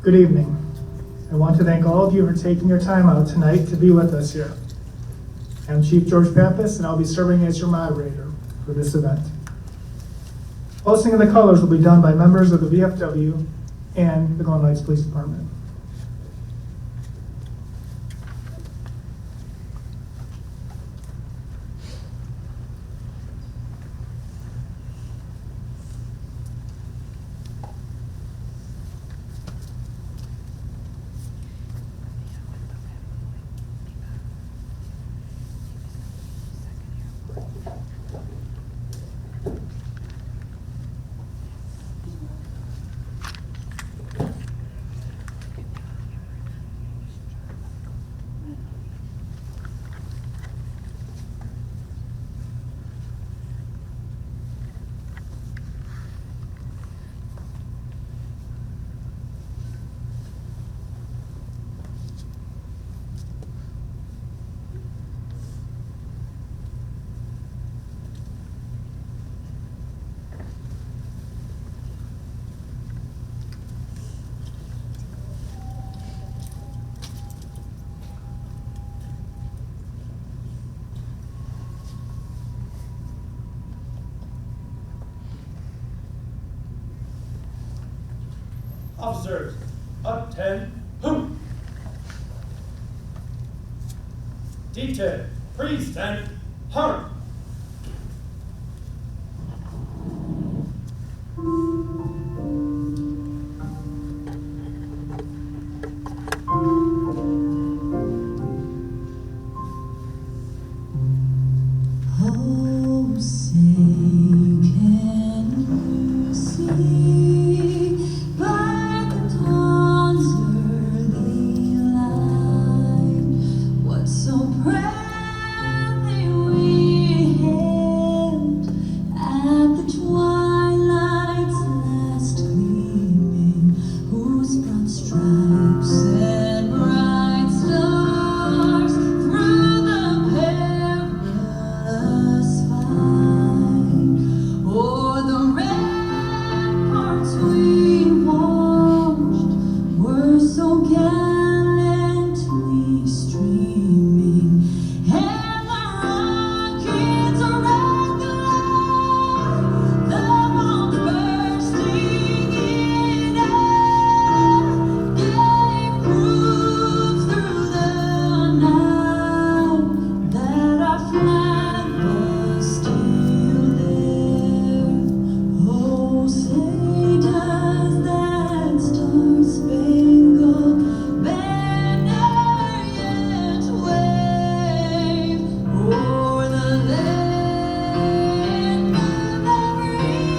Good evening. I want to thank all of you for taking your time out tonight to be with us here. I'm Chief George Pappas, and I'll be serving as your moderator for this event. Posting of the colors will be done by members of the VFW and the Glendale Heights Police Department. Officers, attend, who? D10, present, harm. Oh, say, can you see by the dawn's early light what so proudly we hailed at the twilight's last gleaming, whose broad stripes and bright stars through the perilous fight o'er the ramparts we watched were so gallantly streaming, and the rockets around the line, the bombs bursting in air, gave proof through the night that our flag was still there. Oh, say does that star-spangled banner yet wave o'er the land of the free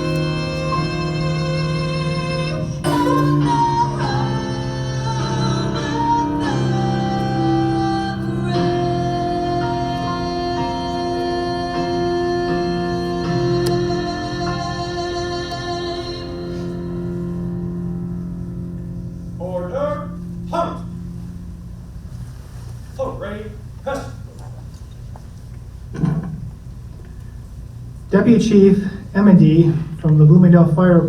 and the home of the brave? Order, hunt. Parade, press. Deputy Chief M&D from the Bloomingdale Fire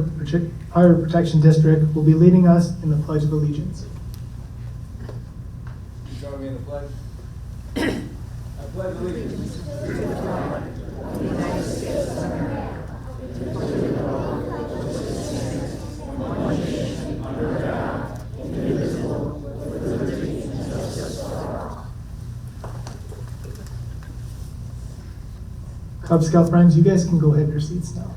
Protection District will be leading us in the Pledge of Allegiance. You join me in the pledge? I pledge allegiance to the flag of the United States of America, and to the republic for which it stands, one nation, under God, indivisible, with liberty and justice for all. Cub Scout friends, you guys can go ahead to your seats now.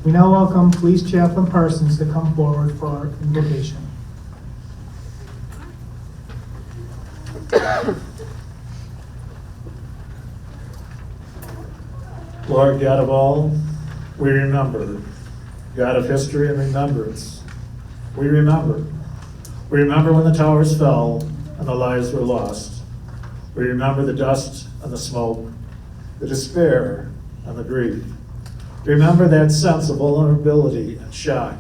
We now welcome Police Chaplain Parsons to come forward for our invocation. Lord God of all, we remember. God of history and remembrance, we remember. We remember when the towers fell and the lives were lost. We remember the dust and the smoke, the despair and the grief. Remember that sense of vulnerability and shock.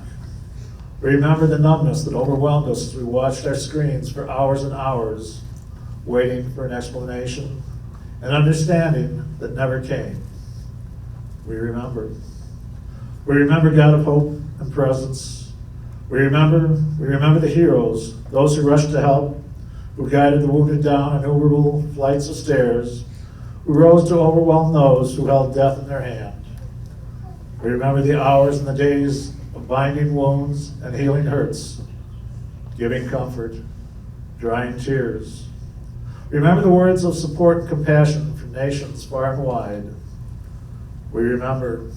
Remember the numbness that overwhelmed us as we watched our screens for hours and hours, waiting for an explanation, an understanding that never came. We remember. We remember God of hope and presence. We remember the heroes, those who rushed to help, who guided the wounded down innumerable flights of stairs, who rose to overwhelm those who held death in their hand. We remember the hours and the days of binding wounds and healing hurts, giving comfort, drying tears. We remember the words of support and compassion from nations far and wide. We remember.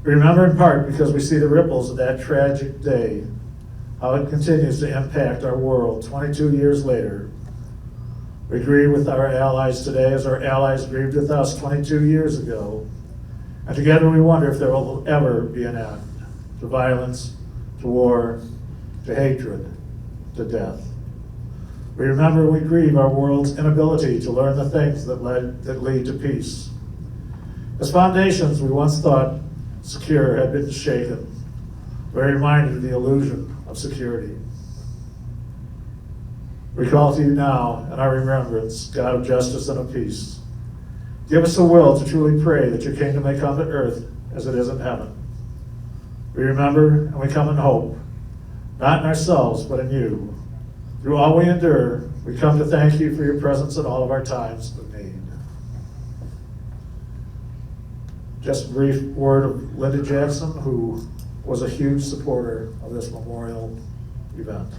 We remember in part because we see the ripples of that tragic day, how it continues to impact our world 22 years later. We grieve with our allies today as our allies grieved with us 22 years ago. And together we wonder if there will ever be an end to violence, to war, to hatred, to death. We remember and we grieve our world's inability to learn the things that lead to peace. As foundations we once thought secure had been shaken. We're reminded of the illusion of security. We call to you now in our remembrance, God of justice and of peace. Give us a will to truly pray that your kingdom may come to earth as it is in heaven. We remember and we come in hope, not in ourselves, but in you. Through all we endure, we come to thank you for your presence in all of our times of need. Just a brief word of Linda Jackson, who was a huge supporter of this memorial event.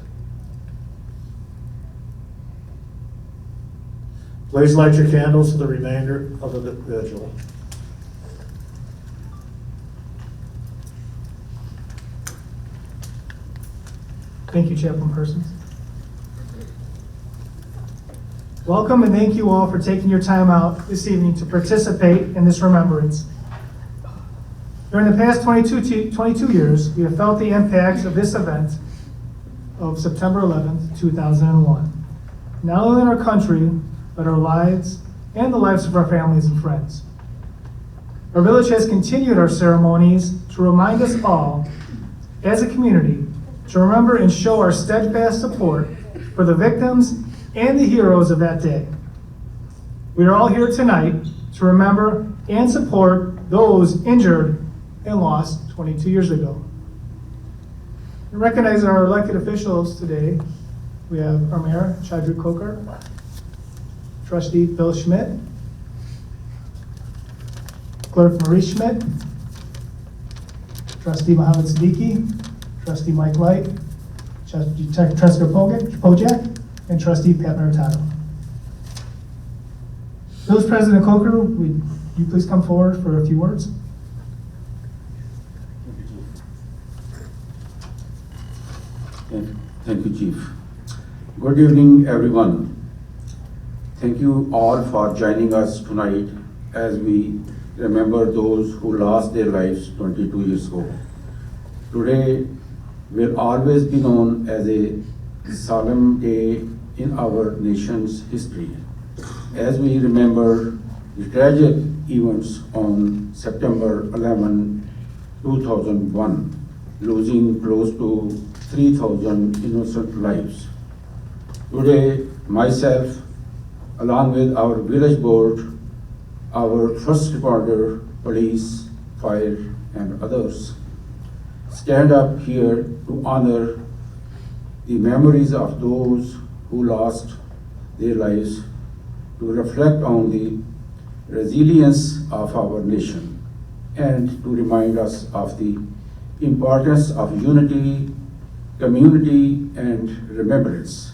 Please light your candles for the remainder of the vigil. Thank you, Chaplain Persons. Welcome and thank you all for taking your time out this evening to participate in this remembrance. During the past 22 years, we have felt the impacts of this event of September 11th, 2001. Not only in our country, but our lives and the lives of our families and friends. Our village has continued our ceremonies to remind us all, as a community, to remember and show our steadfast support for the victims and the heroes of that day. We are all here tonight to remember and support those injured and lost 22 years ago. And recognizing our elected officials today, we have our Mayor, Chadwick Coker, Trustee Bill Schmidt, Clerk Marie Schmidt, Trustee Mohammed Siddiqui, Trustee Mike Light, Trustee Tresker Pojak, and Trustee Pat Maritano. Village President Coker, would you please come forward for a few words? Thank you, Chief. Good evening, everyone. Thank you all for joining us tonight as we remember those who lost their lives 22 years ago. Today will always be known as a solemn day in our nation's history, as we remember the tragic events on September 11, 2001, losing close to 3,000 innocent lives. Today, myself, along with our village board, our first responder, police, fire, and others, stand up here to honor the memories of those who lost their lives, to reflect on the resilience of our nation, and to remind us of the importance of unity, community, and remembrance.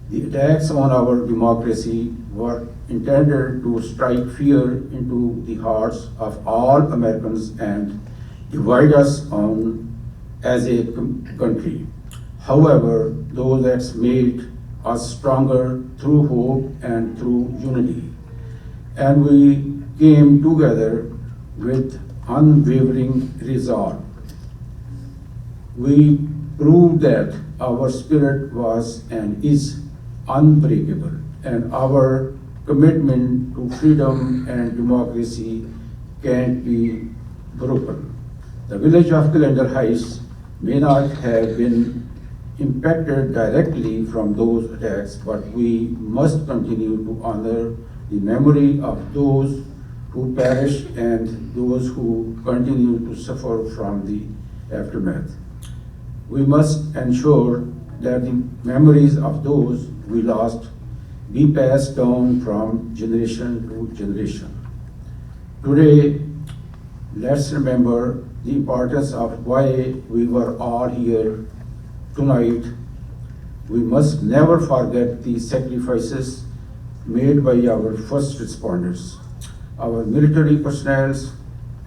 The attacks on our democracy were intended to strike fear into the hearts of all Americans and divide us as a country. However, those acts made us stronger through hope and through unity. And we came together with unwavering resolve. We proved that our spirit was and is unbreakable, and our commitment to freedom and democracy can't be broken. The village of Glendale Heights may not have been impacted directly from those attacks, but we must continue to honor the memory of those who perished and those who continue to suffer from the aftermath. We must ensure that the memories of those we lost be passed down from generation to generation. Today, let's remember the importance of why we were all here tonight. We must never forget the sacrifices made by our first responders, our military personnel,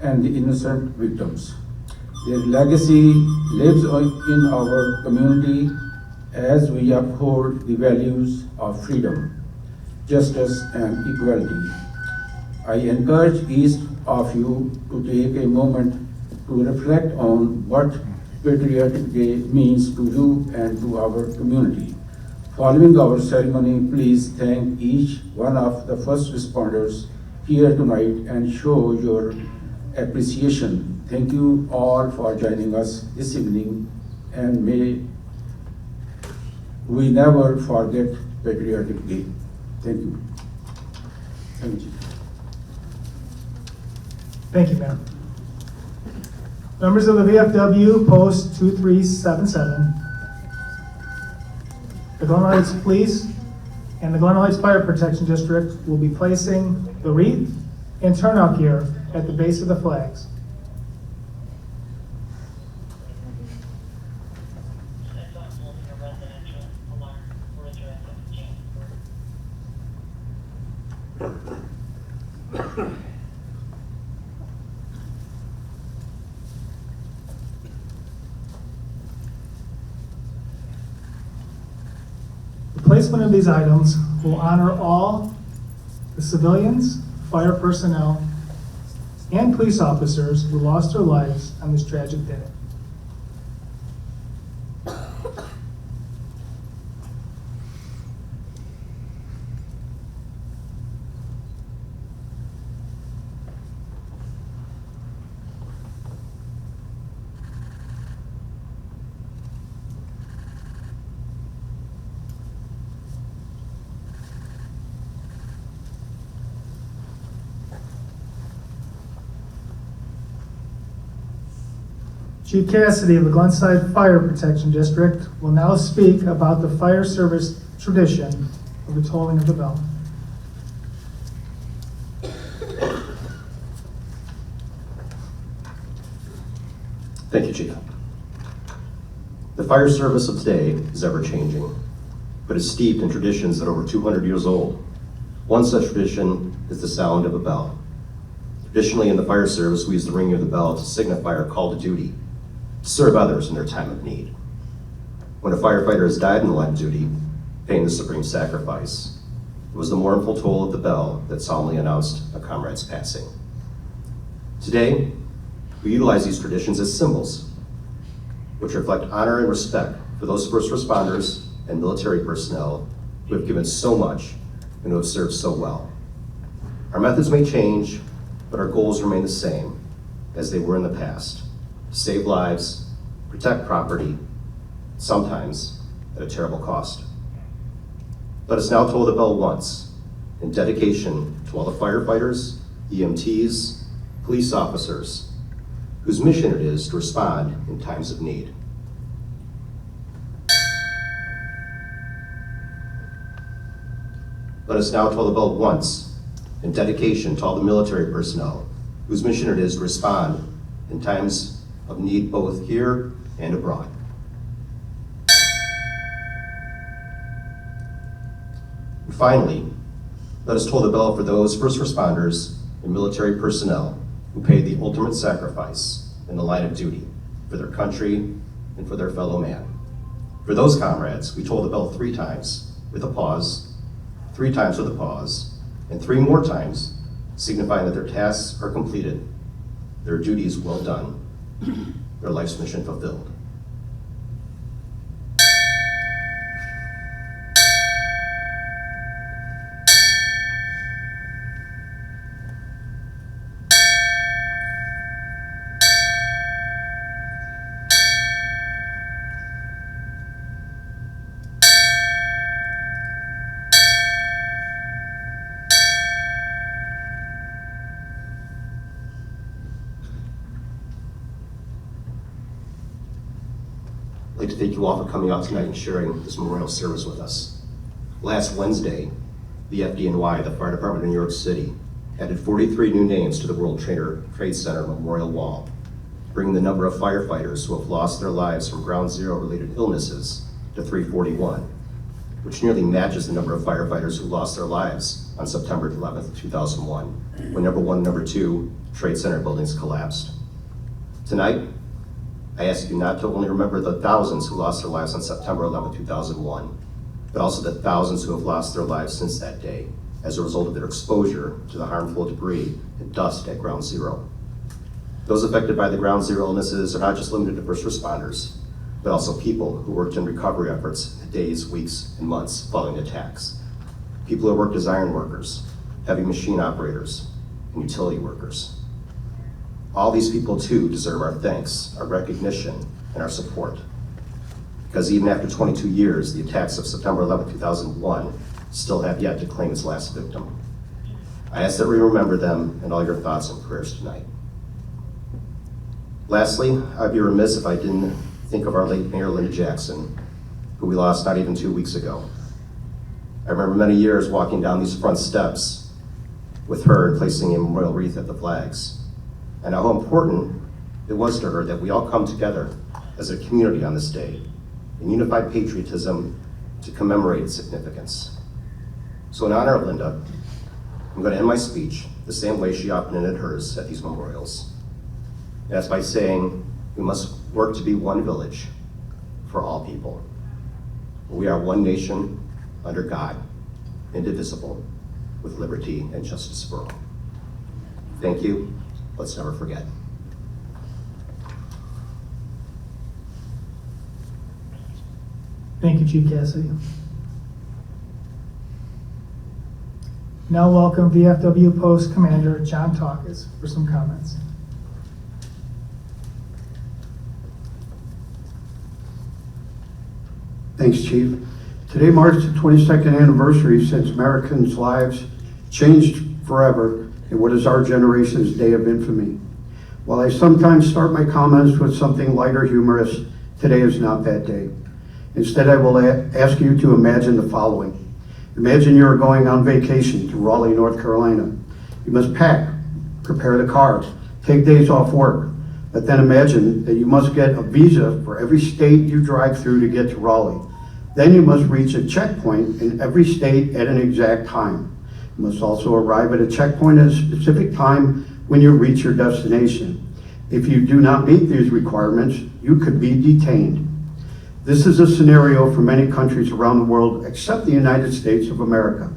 and the innocent victims. Their legacy lives in our community as we uphold the values of freedom, justice, and equality. I encourage each of you to take a moment to reflect on what Patriot Day means to you and to our community. Following our ceremony, please thank each one of the first responders here tonight and show your appreciation. Thank you all for joining us this evening, and may we never forget Patriotic Day. Thank you. Thank you. Thank you, Mayor. Members of the VFW, Post 2377, the Glendale Heights Police and the Glendale Heights Fire Protection District will be placing the wreath and turnout gear at the base of the flags. The placement of these items will honor all the civilians, fire personnel, and police officers who lost their lives on this tragic day. Chief Cassidy of the Glenside Fire Protection District will now speak about the fire service tradition of the tolling of the bell. Thank you, Chief. The fire service of today is ever-changing, but is steeped in traditions that are over 200 years old. One such tradition is the sound of a bell. Traditionally, in the fire service, we use the ringing of the bell to signify our call to duty, to serve others in their time of need. When a firefighter has died in the line of duty, paying the supreme sacrifice, it was the mournful toll of the bell that solemnly announced a comrade's passing. Today, we utilize these traditions as symbols, which reflect honor and respect for those first responders and military personnel who have given so much and who have served so well. Our methods may change, but our goals remain the same as they were in the past: to save lives, protect property, sometimes at a terrible cost. Let us now toll the bell once in dedication to all the firefighters, EMTs, police officers, whose mission it is to respond in times of need. Let us now toll the bell once in dedication to all the military personnel, whose mission it is to respond in times of need both here and abroad. And finally, let us toll the bell for those first responders and military personnel who paid the ultimate sacrifice in the line of duty for their country and for their fellow man. For those comrades, we toll the bell 3 times with a pause, 3 times with a pause, and 3 more times, signifying that their tasks are completed, their duties well done, their life's mission fulfilled. like to thank you all for coming out tonight and sharing this memorial service with us. Last Wednesday, the FDNY, the Fire Department of New York City, added 43 new names to the World Trade Center Memorial Wall, bringing the number of firefighters who have lost their lives from ground zero related illnesses to 341, which nearly matches the number of firefighters who lost their lives on September 11th, 2001, when number 1 and number 2 Trade Center buildings collapsed. Tonight, I ask you not to only remember the thousands who lost their lives on September 11th, 2001, but also the thousands who have lost their lives since that day as a result of their exposure to the harmful debris and dust at ground zero. Those affected by the ground zero illnesses are not just limited to first responders, but also people who worked in recovery efforts in days, weeks, and months following attacks. People who worked as iron workers, heavy machine operators, and utility workers. All these people too deserve our thanks, our recognition, and our support. Because even after 22 years, the attacks of September 11, 2001 still have yet to claim its last victim. I ask that we remember them in all your thoughts and prayers tonight. Lastly, I'd be remiss if I didn't think of our late Mayor Linda Jackson, who we lost not even 2 weeks ago. I remember many years walking down these front steps with her and placing a memorial wreath at the flags, and how important it was to her that we all come together as a community on this day in unified patriotism to commemorate its significance. So in honor of Linda, I'm going to end my speech the same way she often ended hers at these memorials. And that's by saying we must work to be one village for all people. We are one nation under God, indivisible, with liberty and justice for all. Thank you. Let's never forget. Thank you, Chief Cassidy. Now welcome VFW Post Commander John Taucus for some comments. Thanks, Chief. Today marks the 22nd anniversary since Americans' lives changed forever in what is our generation's day of infamy. While I sometimes start my comments with something light or humorous, today is not that day. Instead, I will ask you to imagine the following. Imagine you are going on vacation to Raleigh, North Carolina. You must pack, prepare the car, take days off work, but then imagine that you must get a visa for every state you drive through to get to Raleigh. Then you must reach a checkpoint in every state at an exact time. You must also arrive at a checkpoint at a specific time when you reach your destination. If you do not meet these requirements, you could be detained. This is a scenario for many countries around the world except the United States of America.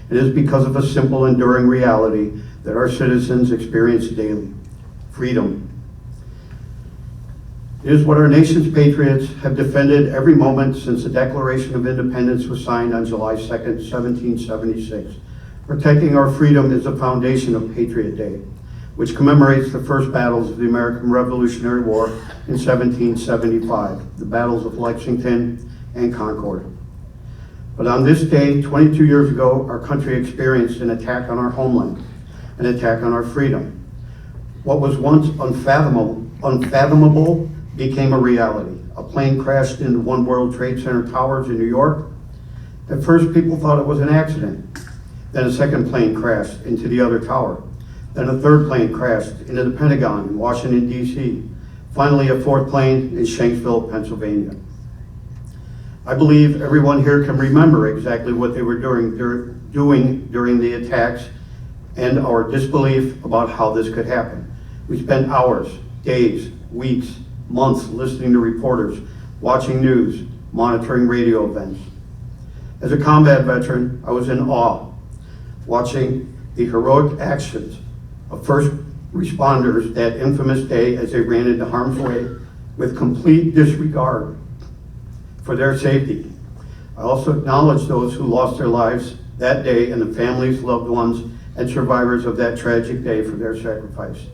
It is because of a simple, enduring reality that our citizens experience daily: freedom. It is what our nation's patriots have defended every moment since the Declaration of Independence was signed on July 2nd, 1776. Protecting our freedom is the foundation of Patriot Day, which commemorates the first battles of the American Revolutionary War in 1775, the battles of Lexington and Concord. But on this day, 22 years ago, our country experienced an attack on our homeland, an attack on our freedom. What was once unfathomable became a reality. A plane crashed into One World Trade Center towers in New York. At first, people thought it was an accident. Then a second plane crashed into the other tower. Then a third plane crashed into the Pentagon in Washington, D.C. Finally, a fourth plane in Shanksville, Pennsylvania. I believe everyone here can remember exactly what they were doing during the attacks and our disbelief about how this could happen. We spent hours, days, weeks, months listening to reporters, watching news, monitoring radio events. As a combat veteran, I was in awe, watching the heroic actions of first responders that infamous day as they ran into harm's way with complete disregard for their safety. I also acknowledge those who lost their lives that day and the families, loved ones, and survivors of that tragic day for their sacrifice.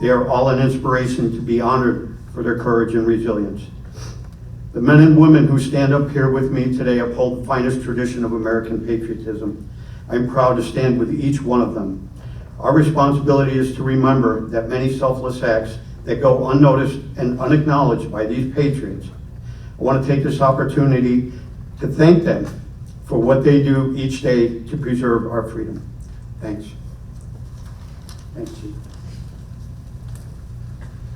They are all an inspiration to be honored for their courage and resilience. The men and women who stand up here with me today uphold the finest tradition of American patriotism. I'm proud to stand with each one of them. Our responsibility is to remember that many selfless acts that go unnoticed and unacknowledged by these patriots I want to take this opportunity to thank them for what they do each day to preserve our freedom. Thanks. Thanks, Chief.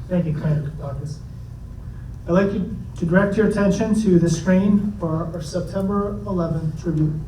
Thank you, Commander Dukakis. I'd like you to direct your attention to the screen for our September 11th tribute.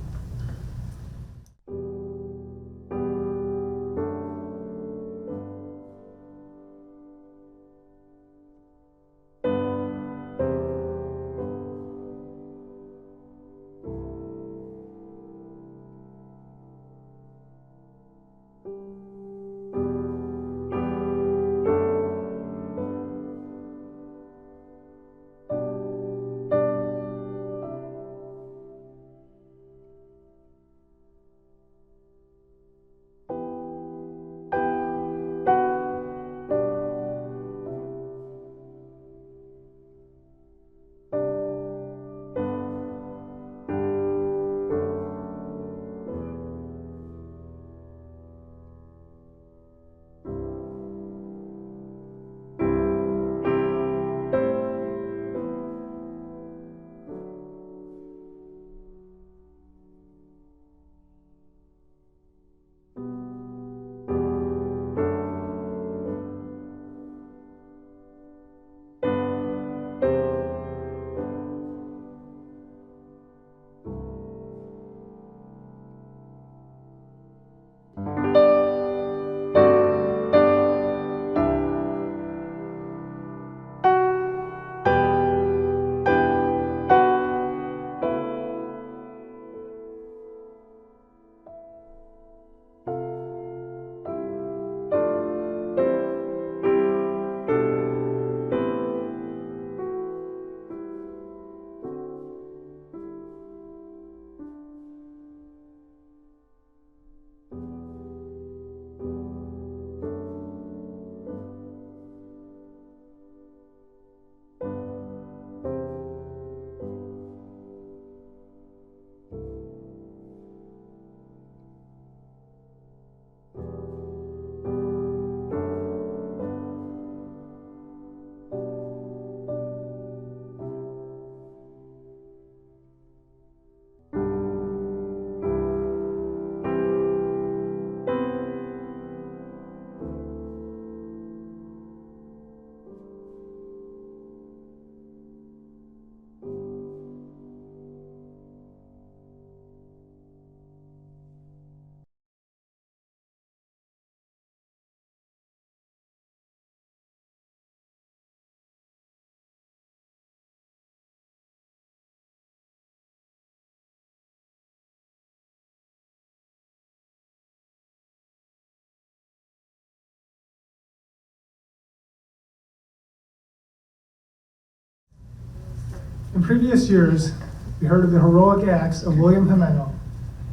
In previous years, we heard of the heroic acts of William Jimeno,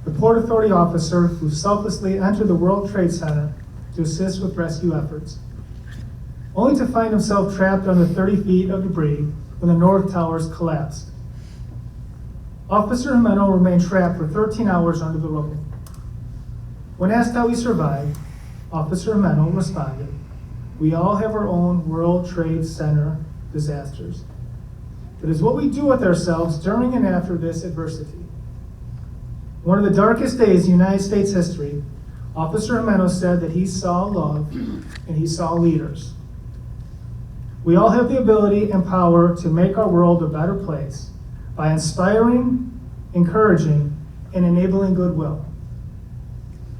the Port Authority officer who selflessly entered the World Trade Center to assist with rescue efforts, only to find himself trapped under 30 feet of debris when the North Towers collapsed. Officer Jimeno remained trapped for 13 hours under the rubble. When asked how he survived, Officer Jimeno responded, "We all have our own World Trade Center disasters. It is what we do with ourselves during and after this adversity." One of the darkest days in United States history, Officer Jimeno said that he saw love and he saw leaders. We all have the ability and power to make our world a better place by inspiring, encouraging, and enabling goodwill.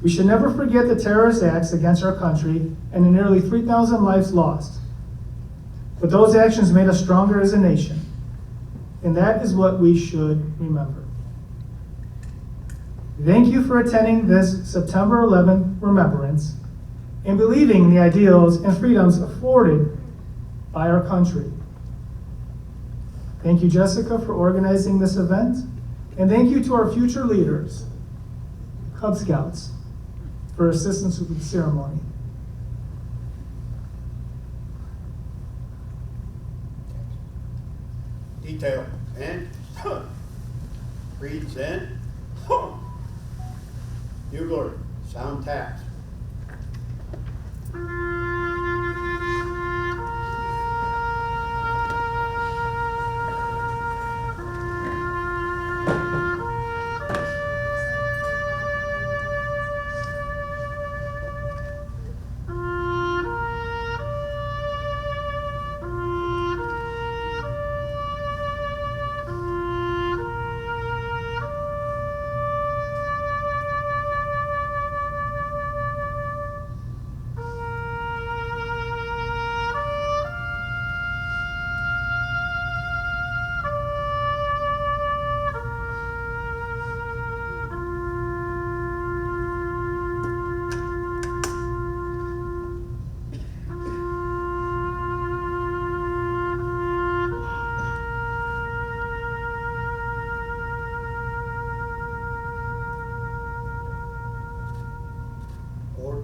We should never forget the terrorist acts against our country and the nearly 3,000 lives lost. But those actions made us stronger as a nation, and that is what we should remember. Thank you for attending this September 11th remembrance and believing in the ideals and freedoms afforded by our country. Thank you, Jessica, for organizing this event, and thank you to our future leaders, Cub Scouts, for assistance with the ceremony. Detail, and breathes in, bugler, sound taps.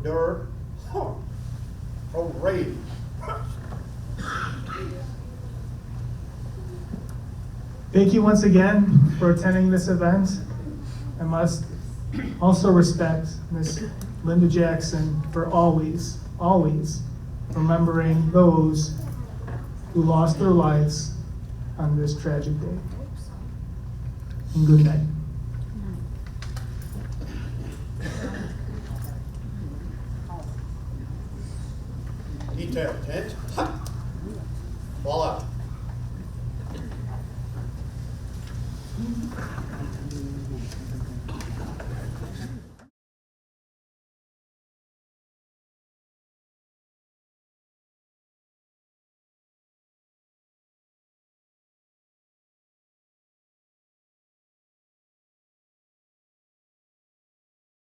d'oeuvre, parade. Thank you once again for attending this event. I must also respect Ms. Linda Jackson for always remembering those who lost their lives on this tragic day. And good night. Detail tent, fall out.